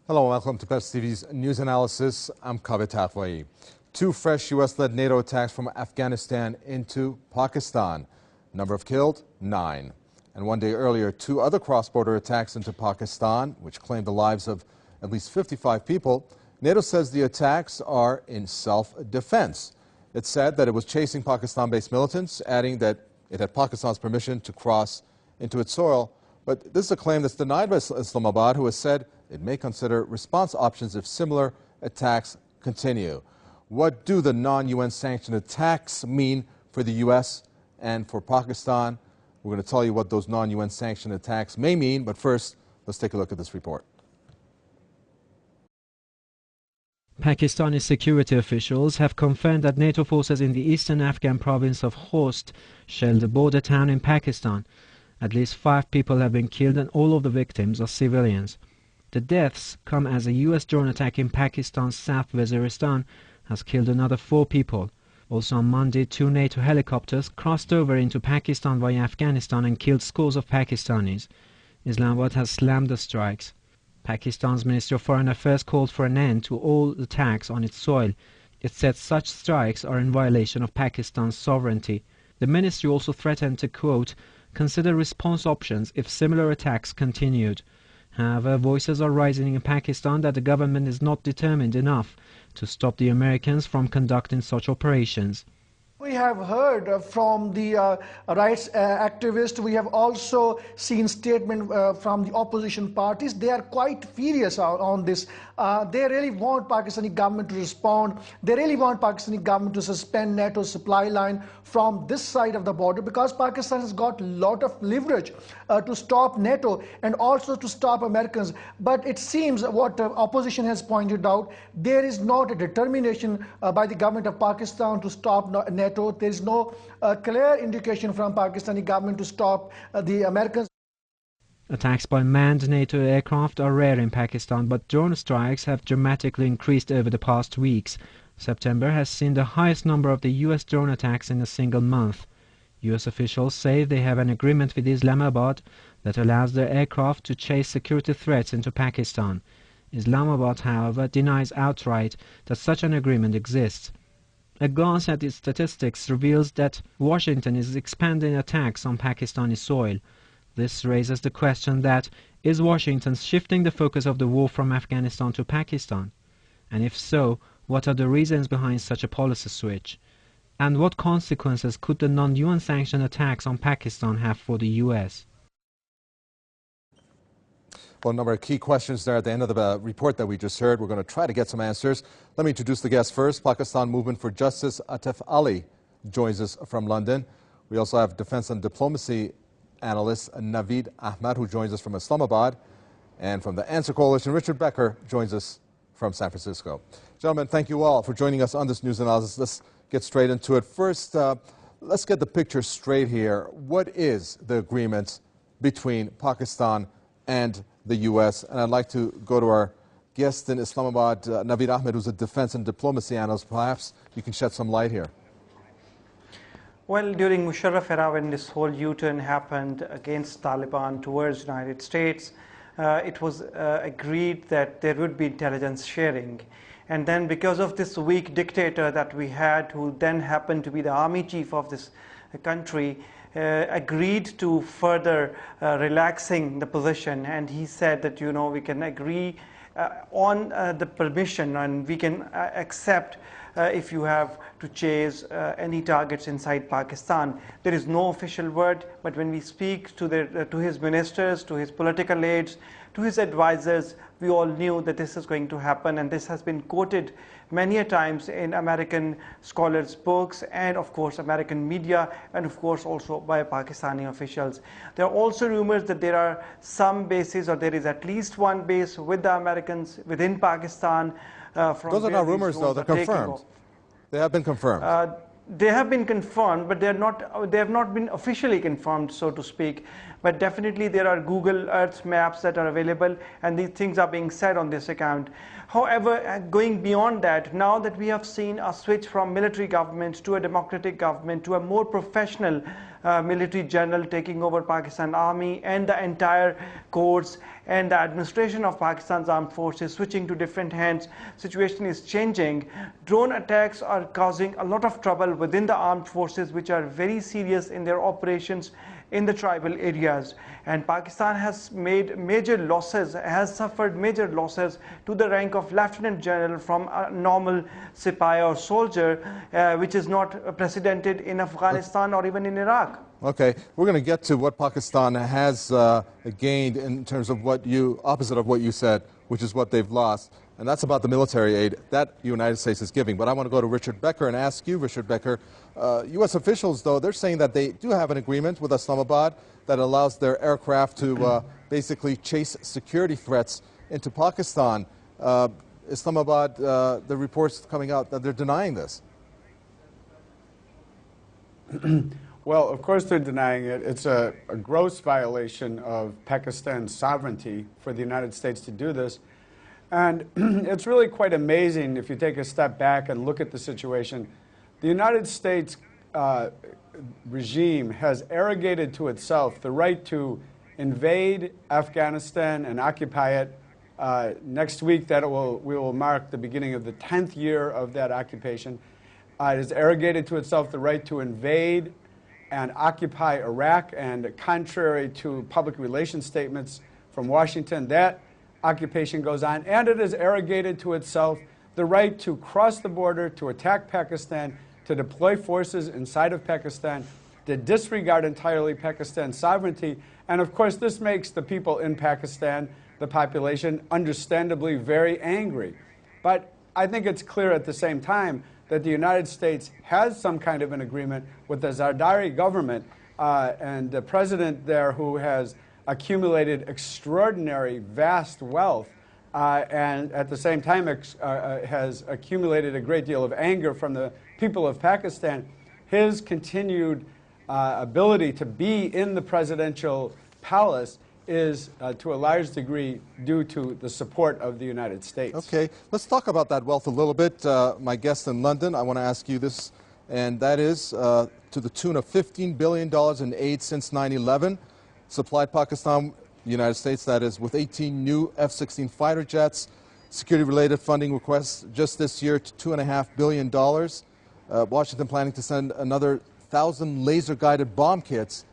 Hello and welcome to PressTV's news analysis. I'm Pakistan-28-09-2010. Two fresh U.S.-led NATO attacks from Afghanistan into Pakistan. Number of killed, 9. And one day earlier, two other cross-border attacks into Pakistan, which claimed the lives of at least 55 people. NATO says the attacks are in self-defense. It said that it was chasing Pakistan-based militants, adding that it had Pakistan's permission to cross into its soil. But this is a claim that's denied by Islamabad, who has said it may consider response options if similar attacks continue. What do the non-UN sanctioned attacks mean for the U.S. and for Pakistan? We're going to tell you what those non-UN sanctioned attacks may mean, but first, let's take a look at this report. Pakistani security officials have confirmed that NATO forces in the eastern Afghan province of Khost shelled a border town in Pakistan. At least 5 people have been killed and all of the victims are civilians. The deaths come as a U.S. drone attack in Pakistan's South Waziristan has killed another 4 people. Also on Monday, 2 NATO helicopters crossed over into Pakistan via Afghanistan and killed scores of Pakistanis. Islamabad has slammed the strikes. Pakistan's Ministry of Foreign Affairs called for an end to all attacks on its soil. It said such strikes are in violation of Pakistan's sovereignty. The ministry also threatened to, quote, consider response options if similar attacks continued. However, voices are rising in Pakistan that the government is not determined enough to stop the Americans from conducting such operations. We have heard from the rights activists. We have also seen statements from the opposition parties. They are quite furious on this. They really want Pakistani government to respond. They really want Pakistani government to suspend NATO's supply line from this side of the border, because Pakistan has got a lot of leverage to stop NATO and also to stop Americans. But it seems what opposition has pointed out, there is not a determination by the government of Pakistan to stop NATO. There is no clear indication from Pakistani government to stop the Americans. Attacks by manned NATO aircraft are rare in Pakistan, but drone strikes have dramatically increased over the past weeks. September has seen the highest number of the U.S. drone attacks in a single month. U.S. officials say they have an agreement with Islamabad that allows their aircraft to chase security threats into Pakistan. Islamabad, however, denies outright that such an agreement exists. A glance at its statistics reveals that Washington is expanding attacks on Pakistani soil. This raises the question that, is Washington shifting the focus of the war from Afghanistan to Pakistan? And if so, what are the reasons behind such a policy switch? And what consequences could the non-UN sanctioned attacks on Pakistan have for the US? Well, a number of key questions there at the end of the report that we just heard. We're going to try to get some answers. Let me introduce the guests first. Pakistan Movement for Justice Atif Ali joins us from London. We also have Defense and Diplomacy analyst Naveed Ahmed, who joins us from Islamabad. And from the Answer Coalition, Richard Becker joins us from San Francisco. Gentlemen, thank you all for joining us on this news analysis. Let's get straight into it. First, let's get the picture straight here. What is the agreement between Pakistan and the U.S.? And I'd like to go to our guest in Islamabad, Naveed Ahmed, who's a defense and diplomacy analyst. Perhaps you can shed some light here. Well, during Musharraf era, when this whole U-turn happened against Taliban towards the United States, it was agreed that there would be intelligence sharing. And then because of this weak dictator that we had, who then happened to be the army chief of this country, agreed to further relaxing the position. And he said that, you know, we can agree on the permission, and we can accept if you have to chase any targets inside Pakistan. There is no official word, but when we speak to his ministers, to his political aides, to his advisors, we all knew that this is going to happen, and this has been quoted many a times in American scholars' books and of course American media, and of course also by Pakistani officials. There are also rumors that there are some bases, or there is at least one base with the Americans within Pakistan. Those are not rumors, though. They're confirmed. They have been confirmed. They have been confirmed, but they have not been officially confirmed, so to speak. But definitely there are Google Earth maps that are available, and these things are being said on this account. However, going beyond that, now that we have seen a switch from military government to a democratic government to a more professional military general taking over Pakistan Army, and the entire courts and the administration of Pakistan's armed forces switching to different hands. Situation is changing. Drone attacks are causing a lot of trouble within the armed forces, which are very serious in their operations in the tribal areas, and Pakistan has made major losses, has suffered major losses to the rank of lieutenant general from a normal sipai or soldier, which is not precedented in Afghanistan or even in Iraq. Okay, we're going to get to what Pakistan has gained in terms of opposite of what you said, which is what they've lost. And that's about the military aid that the United States is giving. But I want to go to Richard Becker and ask you, Richard Becker, U.S. officials, though, they're saying that they do have an agreement with Islamabad that allows their aircraft to basically chase security threats into Pakistan. Islamabad, the reports coming out that they're denying this. Well, of course they're denying it. It's a gross violation of Pakistan's sovereignty for the United States to do this. And it's really quite amazing if you take a step back and look at the situation. The United States regime has arrogated to itself the right to invade Afghanistan and occupy it. Next week, we will mark the beginning of the 10th year of that occupation. It has arrogated to itself the right to invade and occupy Iraq, and contrary to public relations statements from Washington, that occupation goes on, and it has arrogated to itself the right to cross the border, to attack Pakistan, to deploy forces inside of Pakistan, to disregard entirely Pakistan's sovereignty. And of course, this makes the people in Pakistan, the population, understandably very angry. But I think it's clear at the same time that the United States has some kind of an agreement with the Zardari government and the president there, who has accumulated extraordinary, vast wealth, and at the same time has accumulated a great deal of anger from the people of Pakistan. His continued ability to be in the presidential palace is, to a large degree, due to the support of the United States. Okay, let's talk about that wealth a little bit. My guest in London, I want to ask you this, and that is to the tune of $15 billion in aid since 9/11. Supplied Pakistan, the United States, that is, with 18 new F-16 fighter jets. Security-related funding requests just this year to $2.5 billion. Washington planning to send another 1,000 laser-guided bomb kits